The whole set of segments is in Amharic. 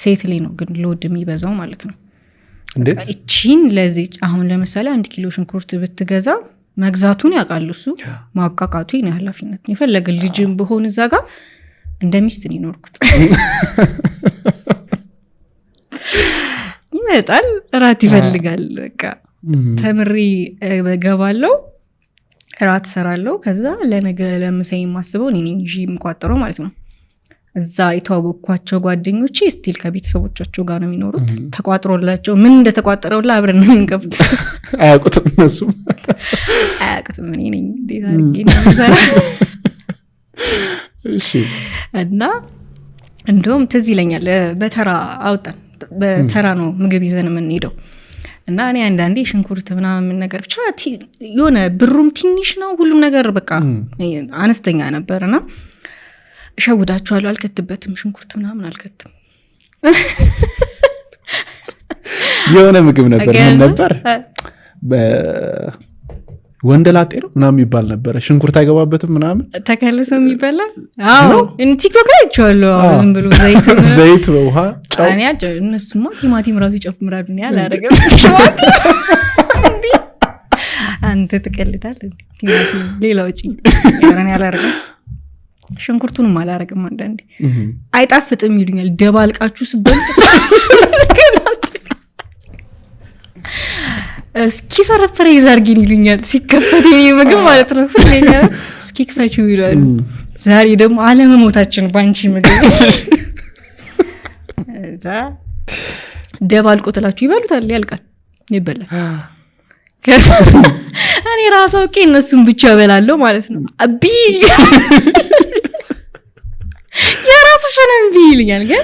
ሴት ላይ ነው ግን ሎድ የሚበዛው ማለት ነው እንዴት እቺን ለዚህ አሁን ለምሳሌ 1 ኪሎ ሽንኩርት ብትገዛ መግዛቱን ያውቃል እሱ ማብቃቃቱ ይሄን ኃላፊነት ነው የፈለገ ልጅም በሆነ እዛ ጋር እንደሚስት ነው ይኖርኩት ይመጣል ራት ይፈልጋል በቃ ተምሪ ገባለው ራት ሰራለው ከዛ ለነገ ለምሳይ ማስበው እኔ ነኝ ይዤ የምቋጥረው ማለት ነው እዛ የተዋወቅኳቸው ጓደኞቼ ስቲል ከቤተሰቦቻቸው ጋር ነው የሚኖሩት ተቋጥሮላቸው ምን እንደተቋጠረውላ አብረን ነው እንገፍት አያውቁትም እነሱ አያውቁትም እኔ ነኝ እንዴት አድርጌ ነው የምሰራ እሺ እና እንደውም ትዝ ይለኛል በተራ አውጣን በተራ ነው ምግብ ይዘን የምንሄደው እና እኔ አንዳንዴ ሽንኩርት ምናምን ነገር ብቻ የሆነ ብሩም ትንሽ ነው ሁሉም ነገር በቃ አነስተኛ ነበርና ሸውዳቸዋለሁ አልከትበትም ሽንኩርት ምናምን አልከትም የሆነ ምግብ ነበር ምን ነበር ወንደላጤ ነው ምናምን ይባል ነበር ሽንኩርት አይገባበትም ምናምን ተከልሶ የሚበላ አዎ ቲክቶክ ላይ አይቻለሁ ዝም ብሎ ዘይት በውሃ ጫው እኔ እነሱማ ቲማቲም ራሱ ይጨምራሉ እኔ አላረገም አንተ ትቀልዳለህ ቲማቲም ሌላው እጪ ያረን ያላረገም ሽንኩርቱንም አላረገም አንዳንዴ አይጣፍጥም ይሉኛል ደባልቃችሁ ስበልጥ እስኪ ሰርፕራይዝ አርጊኝ ይሉኛል ሲከፈት የኔ ምግብ ማለት ነው ስለኛ እስኪ ክፈችው ይላሉ ዛሬ ደግሞ አለመሞታችን ባንቺ ምግብ እዛ ደባልቆ ተላችሁ ይበሉታል ያልቃል ይበላል እኔ ራሱ ኦኬ እነሱን ብቻ በላለው ማለት ነው አቢ የራሱ ሸነምቢ ይሉኛል ግን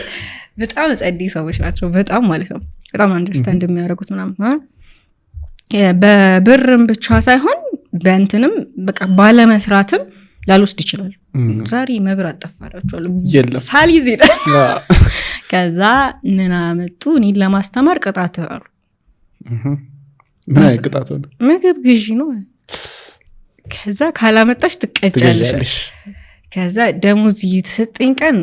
በጣም ጸዲ ሰዎች ናቸው በጣም ማለት ነው በጣም አንደርስታንድ የሚያደርጉት ምናምን በብርም ብቻ ሳይሆን በእንትንም በቃ ባለመስራትም ላልወስድ ይችላል ዛሬ መብራት ጠፋራቸዋል ሳሊዝ ይላል ከዛ ምን አመጡ እኔን ለማስተማር ቅጣት አሉ ምን ቅጣት ነው ምግብ ግዢ ነው ከዛ ካላመጣሽ ትቀጫለሽ ከዛ ደሞዝ ይተሰጠኝ ቀን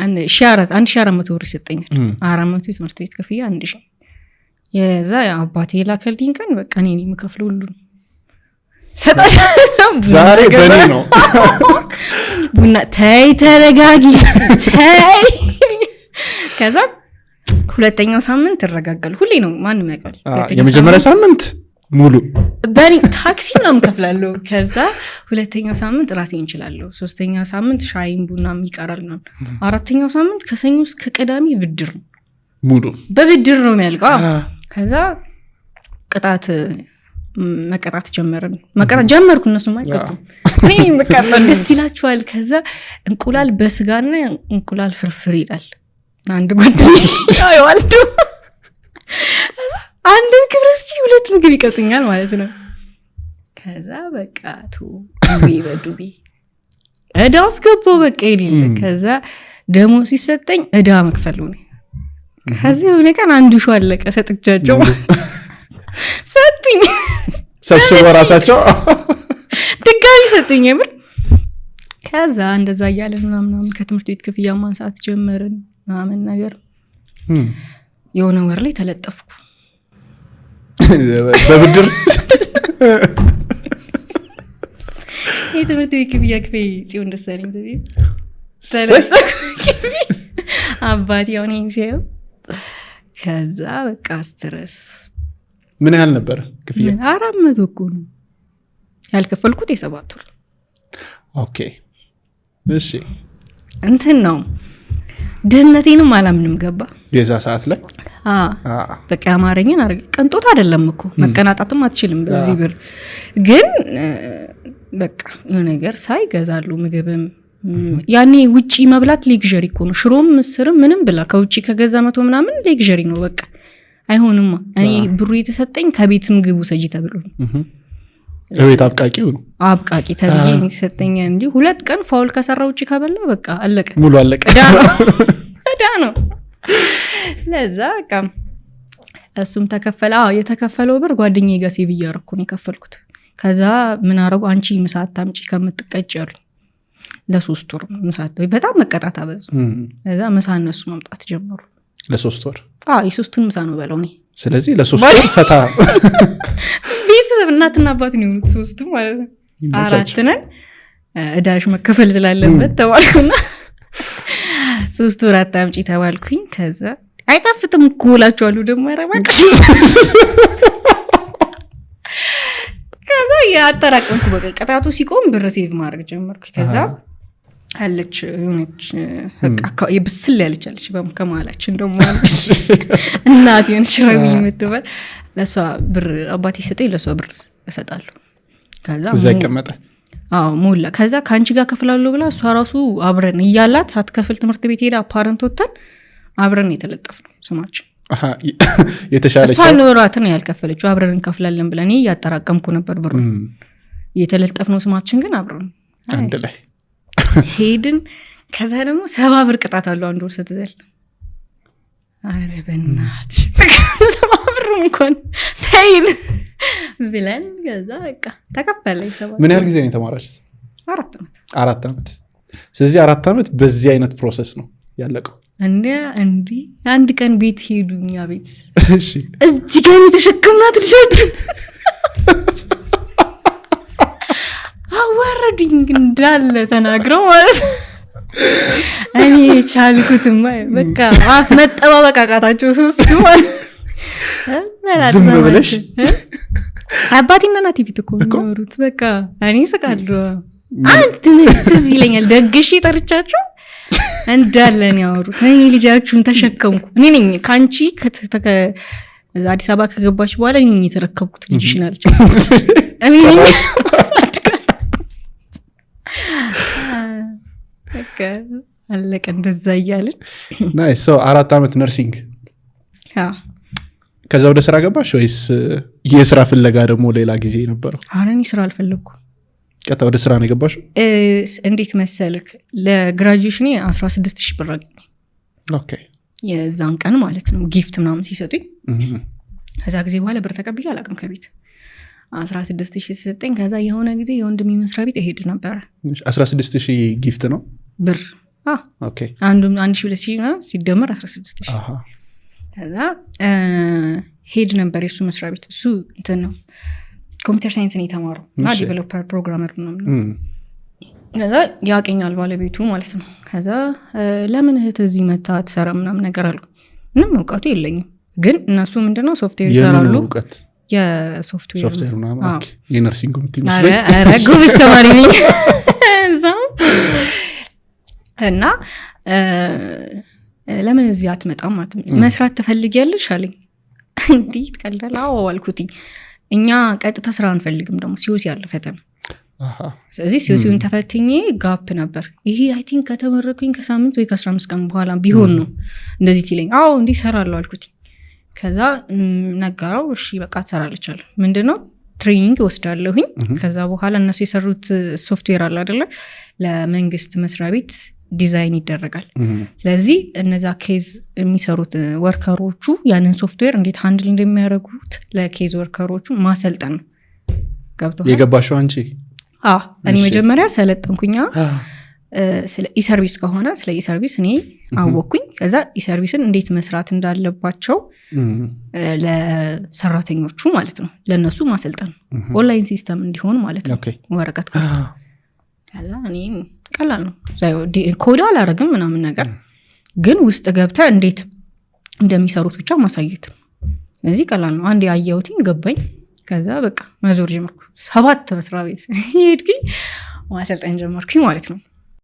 1400 ብር ይሰጠኛል 400 ትምህርት ቤት ከፍያ 1000 የዛ አባቴ ላከልኝ ቀን በቃ እኔ ነኝ የምከፍለው ሁሉ ሰጣሽ ዛሬ በኔ ነው ቡና ታይ ተረጋጊ ታይ ከዛ ሁለተኛው ሳምንት ተረጋጋል ሁሌ ነው ማንንም ያውቃል የመጀመሪያ ሳምንት ሙሉ በኔ ታክሲ ምናምን ከፍላለሁ ከዛ ሁለተኛው ሳምንት ራሴን እንችላለሁ ሶስተኛው ሳምንት ሻይን ቡናም ይቀራል ነው አራተኛው ሳምንት ከሰኞ እስከ ቅዳሜ ብድር ነው ሙሉ በብድር ነው የሚያልቀው ከዛ ቅጣት መቀጣት ጀመርን መቀጣት ጀመርኩ እነሱም አይቀጡም እኔ መቀጣት ደስ ይላችኋል ከዛ እንቁላል በስጋና እንቁላል ፍርፍር ይላል አንድ ጉዳይ አይዋልዱ አንድ ክርስቲ ሁለት ምግብ ይቀጡኛል ማለት ነው ከዛ በቃ በዱቤ እዳውስ ገባው በቃ ይልል ከዛ ደሞ ሲሰጠኝ እዳ መክፈል ነው ከዚህ ሆነ ቀን አንዱ ሾ አለቀ ሰጥቻቸው ሰጥኝ ሰብስበው ራሳቸው ድጋሚ ሰጥኝ የምር ከዛ እንደዛ ያለ ምናምን ከትምህርት ቤት ክፍያ ማንሳት ጀመርን ምናምን ነገር የሆነ ወር ላይ ተለጠፍኩ በብድር የትምህርት ቤት ክፍያ ክፍያ ጽዮን ደሳለኝ ተለጠፍኩ አባቴ ያው ነኝ ሲያዩ ከዛ በቃ ስትረስ ምን ያህል ነበር ክፍያ 400 እኮ ነው ያልከፈልኩት የ7 ወር ኦኬ እሺ እንትን ነው ድህነቴንም አላምንም ገባ የዛ ሰዓት ላይ በቃ አማርኛን አርግ ቀንጦት አይደለም እኮ መቀናጣትም አትችልም በዚህ ብር ግን በቃ የሆነ ነገር ሳይገዛሉ ምግብም ያኔ ውጪ መብላት ሌግዠሪ እኮ ነው ሽሮም ምስርም ምንም ብላ ከውጪ ከገዛ 100 ምናምን ሌግዠሪ ነው በቃ አይሆንም እኔ ብሩ የተሰጠኝ ከቤት ምግቡ ሰጂ ተብሎ እቤት አብቃቂ ተብዬ የተሰጠኝ እንጂ 2 ቀን ፋውል ከሰራ ውጪ ከበላ በቃ አለቀ ሙሉ አለቀ እዳ ነው ለዛ በቃ እሱም ተከፈለ የተከፈለው ብር ጓደኛዬ ጋር ሴቭ እያደረኩ ነው የከፈልኩት ከዛ ምን አረጉ አንቺ ምሳት ታምጪ ከምትቀጭ ያሉ ለ3 ወር ምሳት በጣም መቀጣት አበዙ ለዛ ምሳ እነሱ ማምጣት ጀመሩ ለ3 ወር የሶስቱን ምሳ ነው በለው እኔ። ስለዚህ ለ3 ወር ፈታ ቤተሰብ እናትና አባት ነው የሆኑት ሶስቱ ማለት ነው። 4 ነን እዳሽ መከፈል ስላለበት ተባልኩና 3 ወር አታምጪ ተባልኩኝ። ከዛ አይጣፍጥም እኮ እላቸዋለሁ ደግሞ ያረባክ ከዛ ያጠራቀምኩ በቃ ቅጣቱ ሲቆም ብር ሴቭ ማድረግ ጀመርኩ። ከዛ አለች የሆነች በቃ የብስል ያለች ከመሀላችን ደግሞ እናት የሆነች ረቢ የምትባል ለሷ ብር አባቴ ሰጠኝ፣ ለሷ ብር እሰጣለሁ። ከዛ እዛ ይቀመጣል ሞላ። ከዛ ከአንቺ ጋር ከፍላለሁ ብላ እሷ ራሱ አብረን እያላት ሳትከፍል ትምህርት ቤት ሄዳ አፓረንት ወተን አብረን የተለጠፍነው ስማችን። የተሻለች እሷ ኖራትን ያልከፈለችው አብረን እንከፍላለን ብለን ያጠራቀምኩ ነበር ብሩ። የተለጠፍነው ስማችን ግን አብረን አንድ ላይ ሄድን። ከዛ ደግሞ 70 ብር ቅጣት አለው አንድ ወር ስትዘል። አረ በእናትሽ 70 ብር እንኳን ተይን ብለን ከዛ በቃ ተከፈለኝ። 70 ምን ያህል ጊዜ ነው የተማራችሁት? 4 ዓመት 4 ዓመት። ስለዚህ 4 ዓመት በዚህ አይነት ፕሮሰስ ነው ያለቀው። እንዴ አንድ ቀን ቤት ሄዱኛ ቤት እሺ እዚህ ጋር የተሸከምናት ልጆች አዋረዱኝ እንዳለ ተናግረው ማለት እኔ ቻልኩትም በቃ አፍ መጠባበቅ አቃታቸው ሶስቱ ማለት ዝም ብለሽ አባቴና እናቴ ፊት እኮ የሚኖሩት በቃ እኔ ስቃለሁ። አንድ ትዝ ይለኛል ደግሼ ጠርቻቸው እንዳለን ያወሩት እኔ ልጃችሁን ተሸከምኩ እኔ ነኝ ካንቺ አዲስ አበባ ከገባች በኋላ እኔ የተረከብኩት ልጅሽን አለች። እኔ ነኝ በቃ አለቀ እንደዛ እያልን ናይስ። ሶ 4 ዓመት ነርሲንግ። ከዛ ወደ ስራ ገባሽ ወይስ የስራ ፍለጋ ደግሞ ሌላ ጊዜ ነበረው? እኔ ስራ አልፈለኩም። ቀጥታ ወደ ስራ ነው የገባሽው? እንዴት መሰልክ ለግራጁዌሽን 16000 ብር አገኘ። ኦኬ የዛን ቀን ማለት ነው ጊፍት ምናምን ሲሰጡኝ። ከዛ ጊዜ በኋላ ብር ተቀብዬ አላውቅም ከቤት 16000 ሲሰጠኝ። ከዛ የሆነ ጊዜ የወንድሜ መስሪያ ቤት እሄድ ነበር። 16000 ጊፍት ነው ብር። ኦኬ አንዱ 1200 ሲደመር 16000። ከዛ ሄድ ነበር የሱ መስሪያ ቤት። እሱ እንትን ነው ኮምፒውተር ሳይንስ ነው የተማረው እና ዲቨሎፐር ፕሮግራመር ነው። ከዛ ያቀኛል ባለቤቱ ማለት ነው። ከዛ ለምን እህት እዚህ መታ አትሰራ ምናምን ነገር አለው። ምንም እውቀቱ የለኝም ግን እነሱ ምንድነው ሶፍትዌር ይሰራሉ። የሶፍትዌር ምናምን ኦኬ የነርሲንግ ምትመስለኝ አረ ጎበዝ ተማሪ ነኝ እዛው እና ለምን እዚህ አትመጣም ማለት ነው። መስራት ትፈልጊያለሽ አለኝ። እንዴት ቀላል አልኩትኝ። እኛ ቀጥታ ስራ አንፈልግም ደግሞ ሲኦሲ ያለ ፈተና። ስለዚህ ሲኦሲውን ተፈትኜ ጋፕ ነበር። ይሄ አይ ቲንክ ከተመረኩኝ ከሳምንት ወይ ከ15 ቀን በኋላ ቢሆን ነው እንደዚህ ሲለኝ እንዲህ ሰራለሁ አልኩት። ከዛ ነገረው። እሺ በቃ ትሰራለች አለ። ምንድነው ትሬኒንግ ወስዳለሁኝ። ከዛ በኋላ እነሱ የሰሩት ሶፍትዌር አለ አይደለ ለመንግስት መስሪያ ቤት ዲዛይን ይደረጋል። ስለዚህ እነዛ ኬዝ የሚሰሩት ወርከሮቹ ያንን ሶፍትዌር እንዴት ሃንድል እንደሚያደርጉት ለኬዝ ወርከሮቹ ማሰልጠን ነው። ገብቶሃል? የገባሽው አንቺ? እኔ መጀመሪያ ሰለጠንኩኛ። ስለ ኢሰርቪስ ከሆነ ስለ ኢሰርቪስ እኔ አወቅኩኝ። ከዛ ኢሰርቪስን እንዴት መስራት እንዳለባቸው ለሰራተኞቹ ማለት ነው ለነሱ ማሰልጠን ኦንላይን ሲስተም እንዲሆን ማለት ነው። ወረቀት ከዛ እኔ ቀላል ነው ኮድ አላረግም ምናምን ነገር ግን ውስጥ ገብታ እንዴት እንደሚሰሩት ብቻ ማሳየት። ስለዚህ ቀላል ነው። አንዴ ያየሁትኝ ገባኝ። ከዛ በቃ መዞር ጀመርኩ። 7 መስሪያ ቤት ሄድኩኝ ማሰልጠን ጀመርኩኝ ማለት ነው።